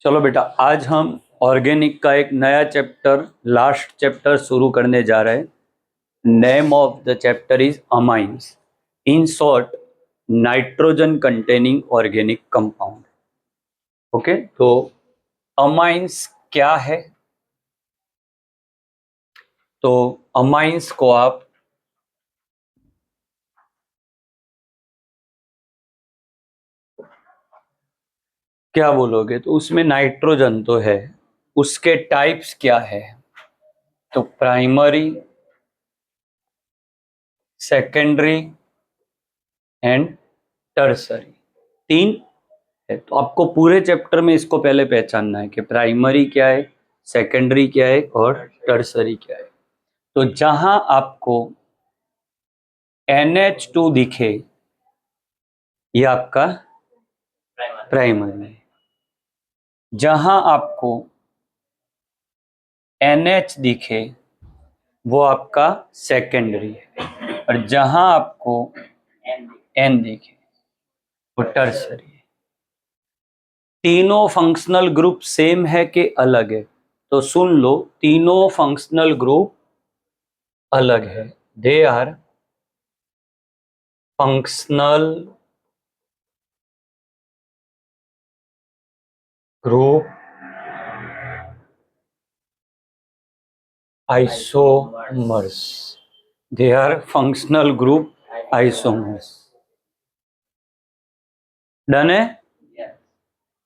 चलो बेटा, आज हम ऑर्गेनिक का एक नया चैप्टर, लास्ट चैप्टर शुरू करने जा रहे हैं। Name of the chapter is amines, in short nitrogen containing organic compound. Okay, तो अमाइंस क्या है? तो अमाइंस को आप क्या बोलोगे? तो उसमें नाइट्रोजन तो है, उसके टाइप्स क्या है? तो प्राइमरी, सेकेंडरी एंड टर्सरी, तीन है। तो आपको पूरे चैप्टर में इसको पहले पहचानना है कि प्राइमरी क्या है, सेकेंडरी क्या है और टर्सरी क्या है। तो जहां आपको NH2 दिखे, ये आपका प्राइमरी है। जहां आपको NH दिखे, वो आपका सेकेंडरी है। और जहां आपको N दिखे, वो टर्सरी है। तीनों फंक्शनल ग्रुप सेम है कि अलग है? तो सुन लो, तीनों फंक्शनल ग्रुप अलग है। They are functional group isomers. They are functional group isomers. Done है?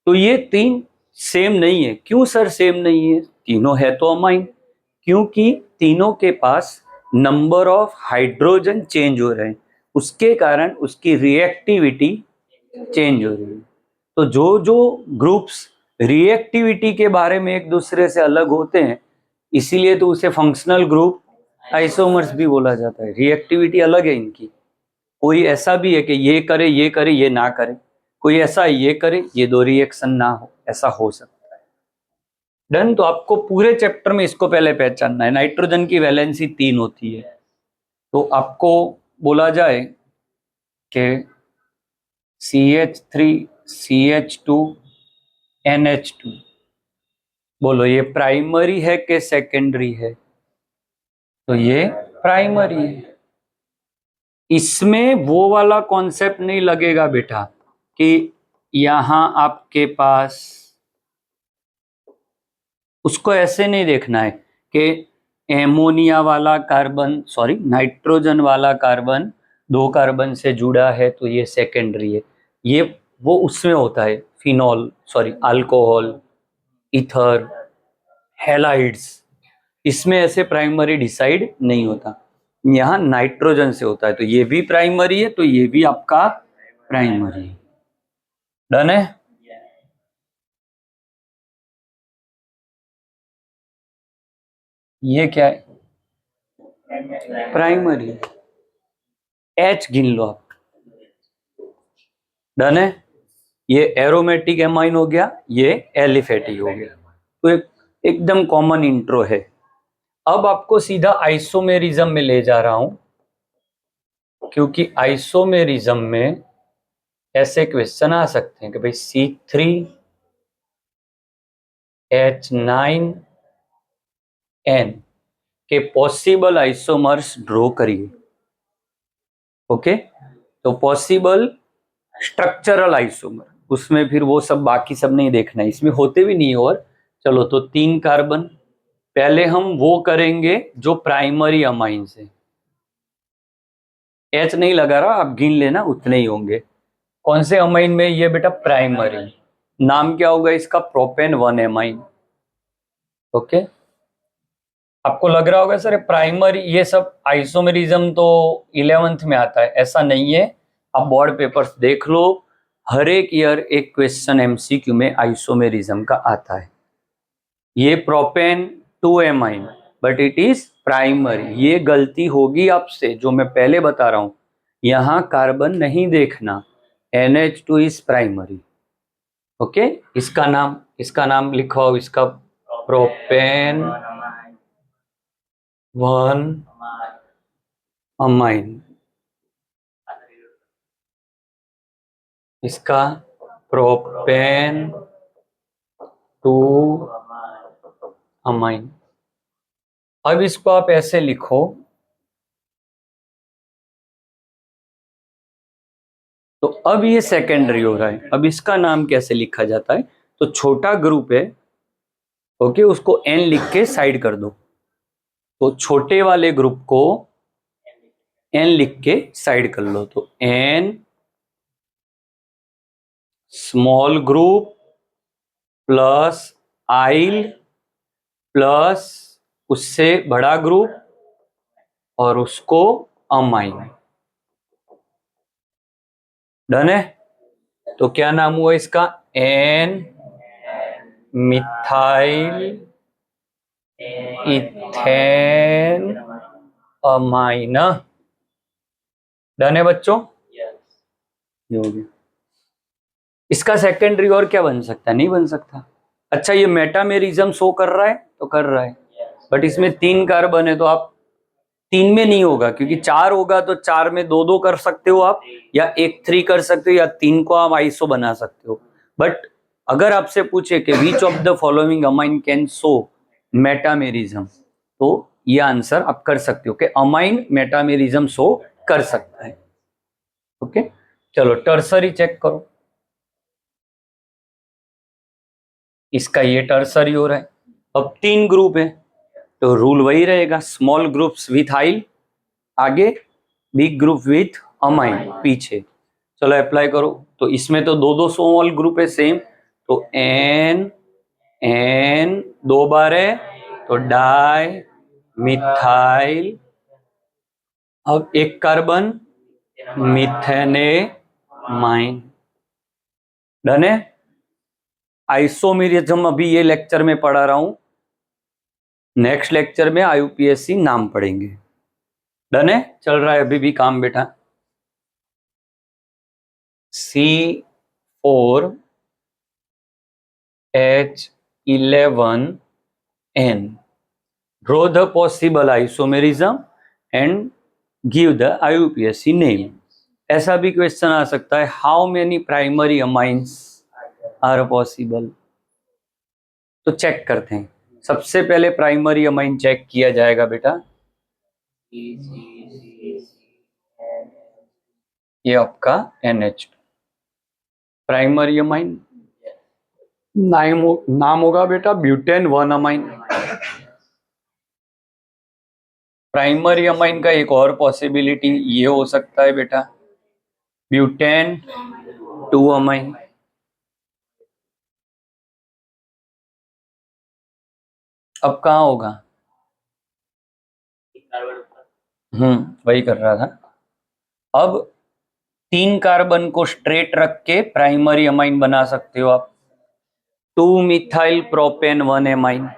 तो ये तीन सेम नहीं है। क्यों सर सेम नहीं है? तीनों है तो अमाइन, क्योंकि तीनों के पास नंबर ऑफ हाइड्रोजन चेंज हो रहे हैं, उसके कारण उसकी रिएक्टिविटी चेंज हो रही है। तो जो जो ग्रुप्स रिएक्टिविटी के बारे में एक दूसरे से अलग होते हैं, इसीलिए तो उसे फंक्शनल ग्रुप आइसोमर्स भी बोला जाता है। रिएक्टिविटी अलग है इनकी। कोई ऐसा भी है कि ये करे ये ना करे, कोई ऐसा ये करे ये दो रिएक्शन ना हो, ऐसा हो सकता है। डन। तो आपको पूरे चैप्टर में इसको पहले पहचानना है। नाइट्रोजन की वैलेंसी 3 होती है। तो आपको बोला जाए कि CH3 CH2 NH2, बोलो ये प्राइमरी है कि सेकेंडरी है? तो ये प्राइमरी है। इसमें वो वाला कॉन्सेप्ट नहीं लगेगा बेटा कि यहां आपके पास, उसको ऐसे नहीं देखना है कि एमोनिया वाला कार्बन, सॉरी नाइट्रोजन वाला कार्बन 2 कार्बन से जुड़ा है तो ये सेकेंडरी है। ये वो उसमें होता है, phenol, sorry alcohol, ether, halides. इसमें ऐसे प्राइमरी डिसाइड नहीं होता, यहाँ नाइट्रोजन से होता है। तो ये भी प्राइमरी है, तो ये भी आपका प्राइमरी है। डन है? ये क्या है? प्राइमरी। H गिन लो आप। डन है? ये एरोमेटिक एमाइन हो गया, ये एलिफेटिक हो गया। तो एकदम कॉमन इंट्रो है। अब आपको सीधा आइसोमेरिज्म में ले जा रहा हूं, क्योंकि आइसोमेरिज्म में ऐसे क्वेश्चन आ सकते हैं कि भाई C3H9N के पॉसिबल आइसोमर्स ड्रॉ करिए। ओके, तो पॉसिबल स्ट्रक्चरल आइसोमर, उसमें फिर वो सब बाकी सब नहीं देखना है, इसमें होते भी नहीं। और चलो, तो 3 कार्बन पहले हम वो करेंगे जो प्राइमरी अमाइन से। H नहीं लगा रहा, आप गिन लेना, उतने ही होंगे। कौन से अमाइन में? ये बेटा प्राइमरी। नाम क्या होगा इसका? Propane 1 amine. ओके, आपको लग रहा होगा सर प्राइमरी ये सब आइसोमेरिज्म तो 11th में आता है। ऐसा नहीं है, आप बोर्ड पेपर्स देख लो, हर एक ईयर एक क्वेश्चन MCQ में आइसोमेरिज्म का आता है। ये propane 2 amine, but it is primary. ये गलती होगी आपसे जो मैं पहले बता रहा हूं, यहां कार्बन नहीं देखना, NH2 इज प्राइमरी। ओके, इसका नाम लिखवाओ, इसका प्रोपेन 1 अमाइन। इसका प्रोपेन टू अमाइन। अब इसको आप ऐसे लिखो, तो अब ये सेकेंडरी हो रहा है। अब इसका नाम कैसे लिखा जाता है? तो छोटा ग्रुप है, ओके, उसको एन लिख के साइड कर दो। तो छोटे वाले ग्रुप को एन लिख के साइड कर लो। तो एन स्मॉल ग्रुप प्लस आइल प्लस उससे बड़ा ग्रुप और उसको अमाइन। डन है? तो क्या नाम हुआ इसका? N methyl ethane amine. Done है बच्चों? ये हो गया। इसका सेकेंडरी और क्या बन सकता है? नहीं बन सकता। अच्छा, ये मेटामेरिज्म शो कर रहा है? तो कर रहा है, बट इसमें 3 कार्बन है, तो आप 3 में नहीं होगा, क्योंकि 4 होगा तो 4 में 2-2 कर सकते हो आप, या 1-3 कर सकते हो, या 3 को आप आइसो बना सकते हो। बट अगर आपसे पूछे कि which of the following amine can show metamerism, तो ये आंसर आप कर सकते हो कि अमाइन मेटामेरिज्म शो कर सकता है। ओके, चलो टर्सरी चेक करो। इसका ये टर्सरी हो रहा है। अब 3 ग्रुप है, तो रूल वही रहेगा, स्मॉल ग्रुप्स विथ आइल आगे, बिग ग्रुप विथ अमाइन पीछे। चलो अप्लाई करो। तो इसमें तो 2-2 स्मॉल ग्रुप है सेम, तो एन एन 2 बार है, तो डाई मिथाइल। अब 1 कार्बन मिथेनेमाइन। डन है? आइसोमेरिज्म अभी ये लेक्चर में पढ़ा रहा हूं, नेक्स्ट लेक्चर में आईयूपीएससी नाम पढ़ेंगे। डन है? चल रहा है अभी भी काम बेटा। C4H11N, draw the possible isomerism and give the IUPAC name। ऐसा भी क्वेश्चन आ सकता है, how many primary amines are possible. तो चेक करते हैं। सबसे पहले प्राइमरी अमाइन चेक किया जाएगा बेटा, ये आपका NH प्राइमरी अमाइन। नाम होगा बेटा ब्यूटेन 1 अमाइन। प्राइमरी अमाइन का एक और पॉसिबिलिटी ये हो सकता है बेटा, ब्यूटेन 2 अमाइन। अब कहाँ होगा? वही कर रहा था। अब 3 कार्बन को स्ट्रेट रख के प्राइमरी अमाइन बना सकते हो आप। 2 मिथाइल प्रोपेन 1 एमाइन।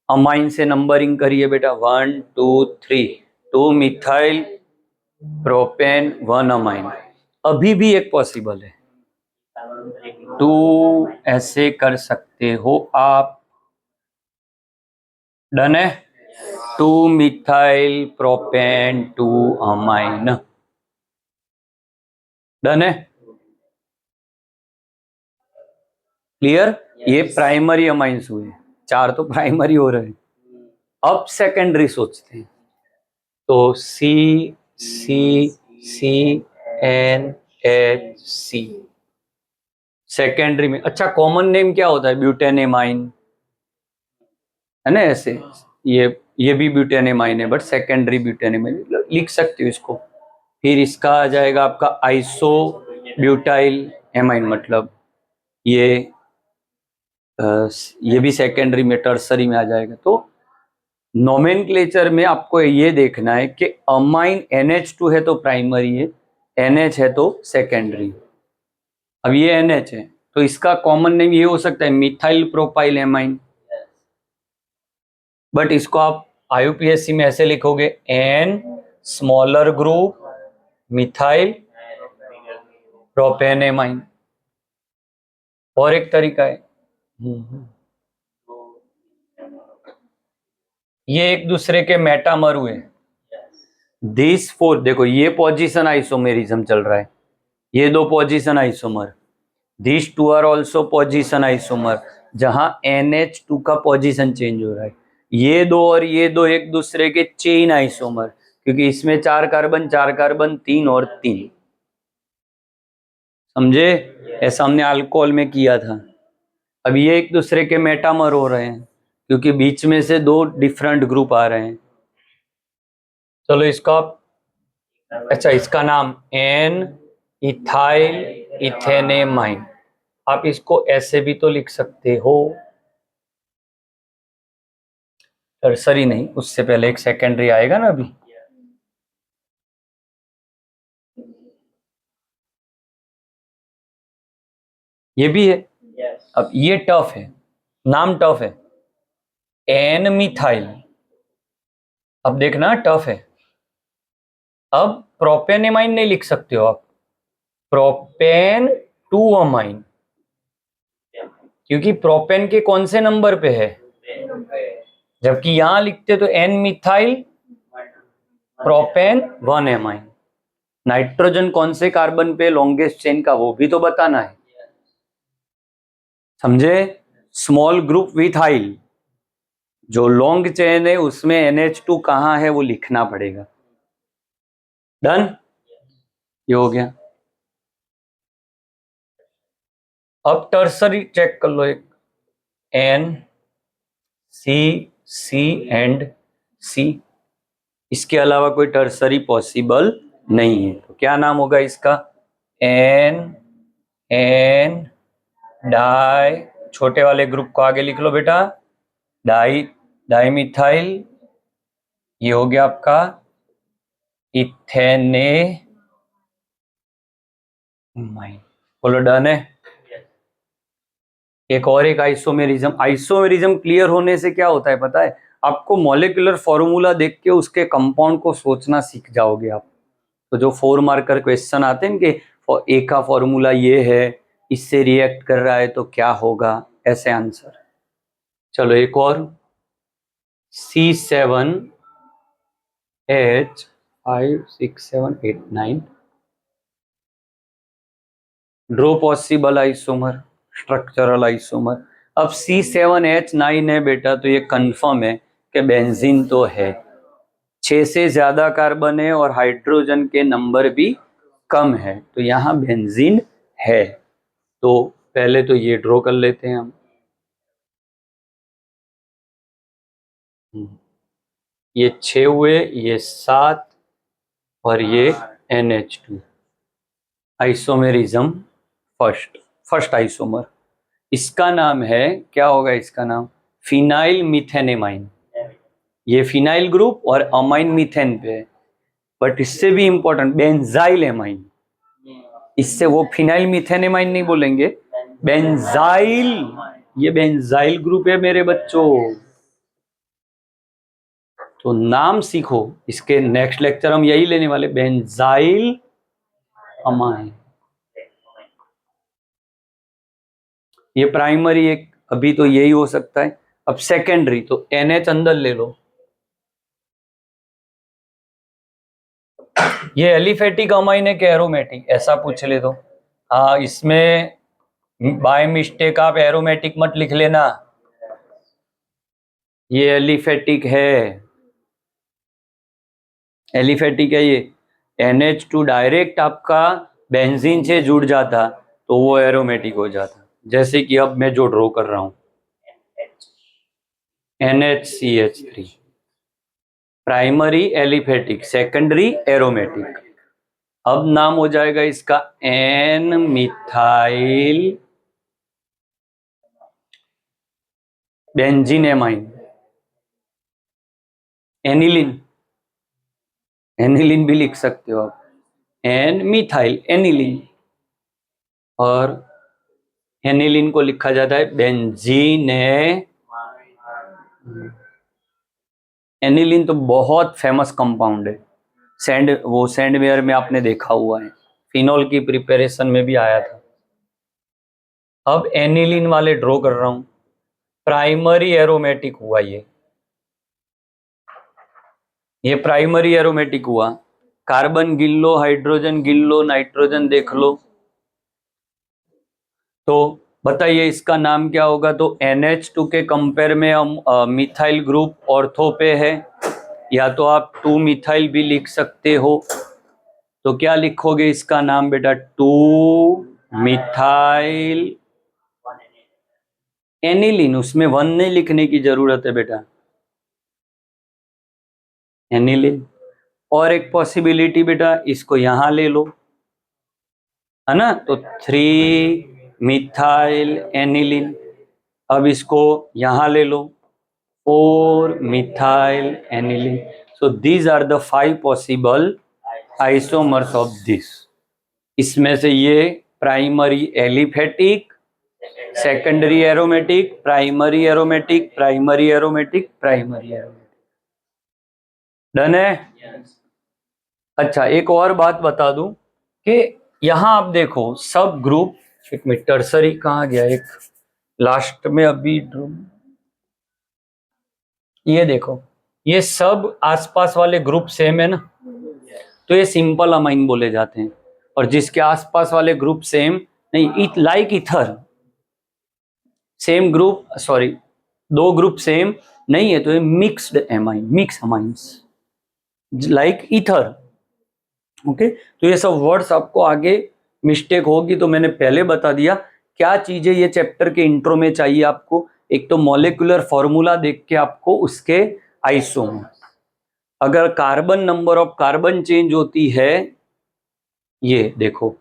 अमाइन से नंबरिंग करिए बेटा, 1 2 3। 2 मिथाइल प्रोपेन 1 अमाइन। अभी भी एक पॉसिबल है, 2 ऐसे कर सकते हो आप। डन है? 2 मिथाइल प्रोपेन 2 अमाइन। डन है? क्लियर? ये प्राइमरी अमाइंस हुए, 4 तो प्राइमरी हो रहे हैं। अब सेकेंडरी सोचते हैं, तो CCCNHC सेकेंडरी में। अच्छा, कॉमन नेम क्या होता है? ब्यूटेनेमाइन, है ना? ऐसे ये भी ब्यूटेनेमाइन है, बट सेकेंडरी ब्यूटेनेमाइन लिख सकते हो इसको। फिर इसका आ जाएगा आपका आइसो ब्यूटाइल एमाइन, मतलब ये भी सेकेंडरी में, टर्सरी में आ जाएगा। तो नोमेनक्लेचर में आपको ये देखना है कि अमाइन NH2 है तो प्राइमरी है, NH है तो सेकेंडरी। अब ये NH है तो इसका कॉमन नेम ये हो सकता है मिथाइल प्रोपाइल एमाइन, बट इसको आप आईयूपीएससी में ऐसे लिखोगे, N smaller group methyl propane amine. और एक तरीका है, ये एक दूसरे के मेटामर हुए। दिस 4, देखो ये पोजीशन आइसोमेरिज्म चल रहा है, ये 2 position isomer. This 2 are also position isomer, जहां NH2 का पोजीशन चेंज हो रहा है। ये दो और ये दो एक दूसरे के चेन आइसोमर, क्योंकि इसमें 4 कार्बन 4 कार्बन 3 और 3, समझे? ऐसा हमने अल्कोहल में किया था। अब ये एक दूसरे के मेटामर हो रहे हैं क्योंकि बीच में से दो डिफरेंट ग्रुप आ रहे हैं। चलो इसका, अच्छा इसका नाम एन इथाइल इथेनेमाइन, आप इसको ऐसे भी तो लिख सकते हो, टर्सरी नहीं, उससे पहले एक सेकेंडरी आएगा ना अभी। ये भी है। अब ये टफ है, नाम टफ है, एन मिथाइल। अब देखना टफ है। अब प्रोपेनेमाइन नहीं लिख सकते हो आप, प्रोपेन टू अमाइन, क्योंकि प्रोपेन के कौन से नंबर पे है, जबकि यहां लिखते तो N methyl propane 1 amine. Nitrogen कौन से कार्बन पे लॉन्गेस्ट चेन का, वो भी तो बताना है, समझे? स्मॉल ग्रुप विथाइल, जो लॉन्ग चेन है उसमें NH2 कहां है वो लिखना पड़ेगा। डन, ये हो गया। अब टर्सरी चेक कर लो, एक N C C and C, इसके अलावा कोई टर्सरी पॉसिबल नहीं है, तो क्या नाम होगा इसका, N N डाई, छोटे वाले ग्रुप को आगे लिख लो बेटा, डाइमिथाइल, ये हो गया आपका इथेनेमाइन। बोलो डन है। एक और एक आइसोमेरिज्म, आइसोमेरिज्म क्लियर होने से क्या होता है पता है आपको, मॉलिक्यूलर फॉर्मूला देख के उसके कंपाउंड को सोचना सीख जाओगे आप। तो जो 4 मार्कर क्वेश्चन आते हैं कि ए का फॉर्मूला ये है, इससे रिएक्ट कर रहा है तो क्या होगा, ऐसे आंसर। चलो एक और, C7H5 6 7 8 9, draw possible isomer, structural isomer. अब C7H9 है बेटा, तो ये कंफर्म है कि बेंजीन तो है, 6 से ज्यादा कार्बन है और हाइड्रोजन के नंबर भी कम है, तो यहाँ बेंजीन है। तो पहले तो ये ड्रॉ कर लेते हैं हम, ये 6 हुए, ये 7 और ये NH2, आइसोमेरिज्म फर्स्ट आइसोमर। इसका नाम है, क्या होगा इसका नाम, फिनाइल मिथेनेमाइन। ये फिनाइल ग्रुप और अमाइन मीथेन पे है, बट इससे भी इंपॉर्टेंट बेंजाइल एमाइन, इससे वो फिनाइल मिथेनेमाइन नहीं बोलेंगे, बेंजाइल, ये बेंजाइल ग्रुप है मेरे बच्चों। तो नाम सीखो, इसके नेक्स्ट लेक्चर हम यही लेने वाले, बेंजाइल अमाइन। ये प्राइमरी एक अभी तो यही हो सकता है। अब सेकेंडरी तो NH अंदर ले लो, ये एलिफेटिक अमाइन है कि एरोमेटिक, ऐसा पूछ ले तो हाँ, इसमें बाय मिस्टेक आप एरोमेटिक मत लिख लेना, ये एलिफेटिक है, एलिफेटिक है ये। NH2 डायरेक्ट आपका बेंजीन से जुड़ जाता तो वो एरोमेटिक हो जाता, जैसे कि अब मैं जो ड्रॉ कर रहा हूं NHCH3, primary aliphatic, secondary aromatic. अब नाम हो जाएगा इसका N मिथाइल बेंजीनेमाइन, एनिलिन, एनिलिन भी लिख सकते हो आप, N मिथाइल एनिलिन, और एनिलिन को लिखा जाता है बेंजीने। एनिलिन तो बहुत फेमस कंपाउंड है, सैंडवेयर में आपने देखा हुआ है, फिनॉल की प्रिपरेशन में भी आया था। अब एनिलिन वाले ड्रॉ कर रहा हूं, प्राइमरी एरोमेटिक हुआ ये प्राइमरी एरोमेटिक हुआ, कार्बन गिन लो, हाइड्रोजन गिन लो, नाइट्रोजन देख लो, तो बताइए इसका नाम क्या होगा? तो NH2 के कंपेयर में हम मिथाइल ग्रुप ऑर्थो पे है, या तो आप 2 मिथाइल भी लिख सकते हो। तो क्या लिखोगे इसका नाम बेटा? 2 मिथाइल एनिलीन। उसमें 1 नहीं लिखने की जरूरत है बेटा, एनिलीन। और एक पॉसिबिलिटी बेटा, इसको यहां ले लो, है ना, तो 3 मिथाइल एनिलीन। अब इसको यहां ले लो, 4 methyl aniline. So these are the 5 possible isomers of this. इसमें से ये primary aliphatic, secondary aromatic, primary aromatic, primary aromatic, primary aromatic. Done है? अच्छा, एक और बात बता दूं कि यहां आप देखो सब ग्रुप, एक मिनट, टर्सरी कहाँ गया? एक लास्ट में अभी ये देखो, ये सब आसपास वाले ग्रुप सेम है ना, तो ये सिंपल अमाइन बोले जाते हैं। और जिसके आसपास वाले ग्रुप सेम नहीं, like ether, same group, sorry, 2 group same नहीं है, तो ये mixed amine, mix amines, like ether. Okay, तो ये सब वर्ड्स आपको आगे मिस्टेक होगी, तो मैंने पहले बता दिया क्या चीजें ये चैप्टर के इंट्रो में चाहिए आपको। एक तो मॉलिक्यूलर फॉर्मूला देख के आपको उसके आइसोमर, अगर carbon number of carbon change होती है, ये देखो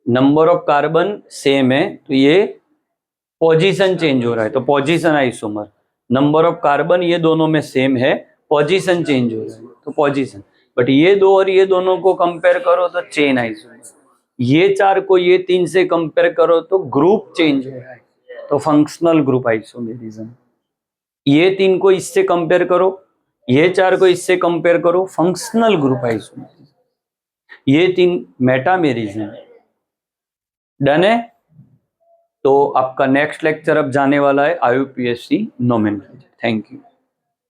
नंबर ऑफ कार्बन सेम है तो ये पोजीशन चेंज हो रहा है, तो position isomer. Number of carbon ये दोनों में सेम है, पोजीशन चेंज हो रहा है तो पोजीशन। बट ये दो और ये दोनों को कंपेयर करो तो चेन आइसोमर। ये 4 को ये 3 से कंपेयर करो तो ग्रुप चेंज हो रहा है, तो फंक्शनल ग्रुप आइसोमेरिज्म। ये 3 को इससे कंपेयर करो, ये 4 को इससे कंपेयर करो, फंक्शनल ग्रुप आइसोमेरिज्म। ये 3 मेटामेरिज्म। डन है? तो आपका नेक्स्ट लेक्चर अब जाने वाला है IUPAC नोमेनक्लेचर। Thank you.